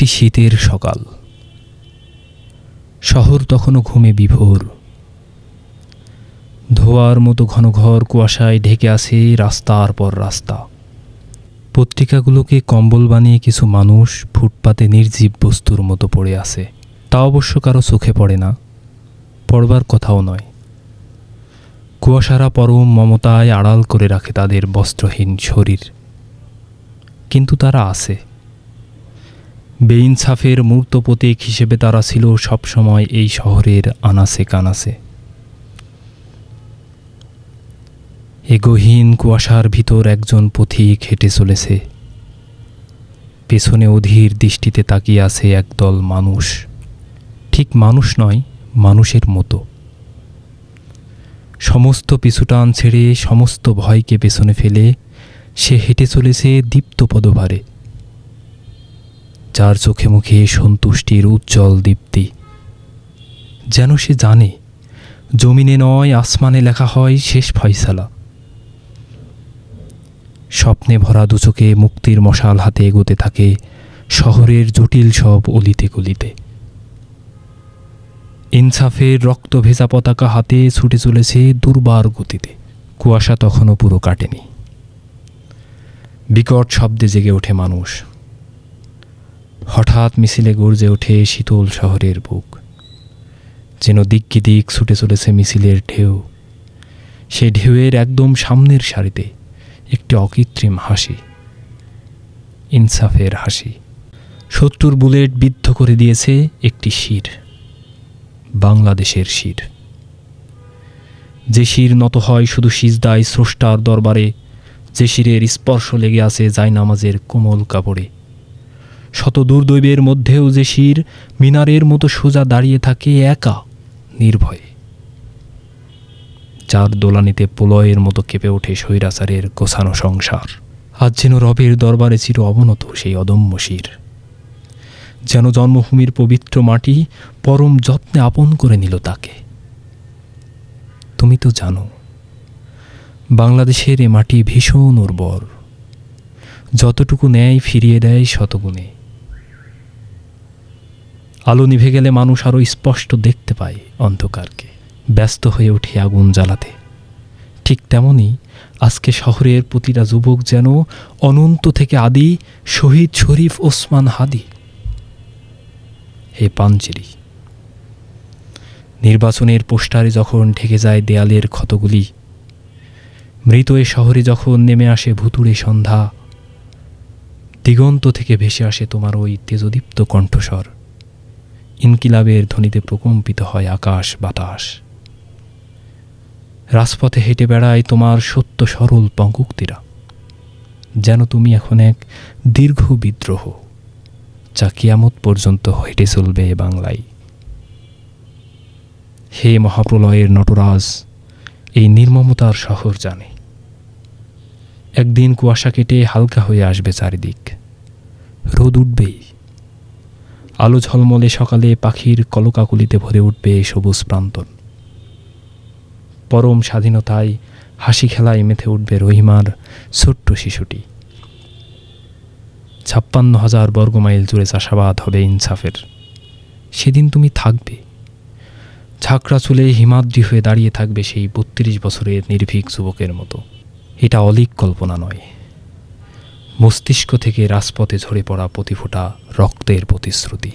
একটি শীতের সকাল। শহর তখনও ঘুমে বিভোর। ধোঁয়ার মতো ঘনঘর কুয়াশায় ঢেকে আছে রাস্তার পর রাস্তা। পত্রিকাগুলোকে কম্বল বানিয়ে কিছু মানুষ ফুটপাতে নির্জীব বস্তুর মতো পড়ে আছে। তা অবশ্য কারো চোখে পড়ে না, পড়বার কথাও নয়। কুয়াশারা পরম মমতায় আড়াল করে রাখে তাদের বস্ত্রহীন শরীর। কিন্তু তারা আছে। বেইনসাফের মূর্ত প্রতীক হিসেবে তারা ছিল সবসময় এই শহরের আনাচে কানাচে। এ গহীন কুয়াশার ভিতর একজন পথিক হেঁটে চলেছে। পেছনে অধীর দৃষ্টিতে তাকিয়ে আছে একদল মানুষ। ঠিক মানুষ নয়, মানুষের মতো। সমস্ত পিছুটান ছেড়ে, সমস্ত ভয়কে পেছনে ফেলে সে হেঁটে চলেছে দীপ্ত পদভারে, যার চোখে মুখে সন্তুষ্টির উজ্জ্বল দীপ্তি। যেন সে জানে, জমিনে নয় আসমানে লেখা হয় শেষ ফয়সালা। স্বপ্নে ভরা দুচোখে মুক্তির মশাল হাতে এগোতে থাকে শহরের জটিল সব অলিতে গলিতে। ইনসাফের রক্ত ভেজা পতাকা হাতে ছুটে চলেছে দুর্বার গতিতে। কুয়াশা তখনও পুরো কাটেনি। বিকট শব্দে জেগে ওঠে মানুষ। হঠাৎ মিছিলে গর্জে ওঠে শীতল শহরের বুক। যেন দিক দিক ছুটে চলেছে মিছিলের ঢেউ। সে ঢেউয়ের একদম সামনের সারিতে একটি অকৃত্রিম হাসি, ইনসাফের হাসি। শত্রুর বুলেট বিদ্ধ করে দিয়েছে একটি শির, বাংলাদেশের শির। যে শির নত হয় শুধু সিজদায় স্রষ্টার দরবারে, যে শিরের স্পর্শ লেগে আছে জায়নামাজের কোমল কাপড়ে। শত দুর্দৈবের মধ্যেও যে শির মিনারের মতো সোজা দাঁড়িয়ে থাকে একা, নির্ভয়ে। যার দোলানিতে প্রলয়ের মতো কেঁপে ওঠে স্বৈরাচারের গোছানো সংসার। আজ যেন রবের দরবারে চির অবনত সেই অদম্য শির। যেন জন্মভূমির পবিত্র মাটি পরম যত্নে আপন করে নিল তাকে। তুমি তো জানো, বাংলাদেশের এ মাটি ভীষণ উর্বর। যতটুকু নেয় ফিরিয়ে দেয় শতগুণে। আলো নিভে গেলে মানুষ আরও স্পষ্ট দেখতে পায় অন্ধকারকে, ব্যস্ত হয়ে ওঠে আগুন জ্বালাতে। ঠিক তেমনি আজকে শহরের প্রতিটা যুবক যেন অনন্ত থেকে আদি শহীদ শরীফ ওসমান হাদি। হে পাঞ্চেরি, নির্বাচনের পোস্টারে যখন ঢেকে যায় দেয়ালের ক্ষতগুলি, মৃত এ শহরে যখন নেমে আসে ভুতুড়ে সন্ধ্যা, দিগন্ত থেকে ভেসে আসে তোমার ওই তেজদীপ্ত কণ্ঠস্বর। ইনকিলাবের ধ্বনিতে প্রকম্পিত হয় আকাশ বাতাস। রাজপথে হেঁটে বেড়ায় তোমার সত্য সরল পঙ্কুক্তিরা। যেন তুমি এখন এক দীর্ঘ বিদ্রোহ, যা কিয়ামত পর্যন্ত হেঁটে চলবে এ বাংলায়। হে মহাপ্রলয়ের নটরাজ, এই নির্মমতার শহর জানে একদিন কুয়াশা কেটে হালকা হয়ে আসবে চারিদিক। রোদ উঠবেই। আলো ঝলমলে সকালে পাখির কলকাকলিতে ভরে উঠবে সবুজ প্রান্তর। পরম স্বাধীনতায় হাসি খেলায় মেতে উঠবে রহিমার ছোট্ট শিশুটি। ৫৬,০০০ বর্গমাইল জুড়ে চাষাবাদ হবে ইনসাফের। সেদিন তুমি থাকবে। ঝাঁকড়া চুলে হিমাদ্রি হয়ে দাঁড়িয়ে থাকবে সেই ৩২ বছরের নির্ভীক যুবকের মতো। এটা অলীক কল্পনা নয়, মস্তিষ্ক থেকে রাজপথে ঝরে পড়া প্রতিফোঁটা রক্তের প্রতিশ্রুতি।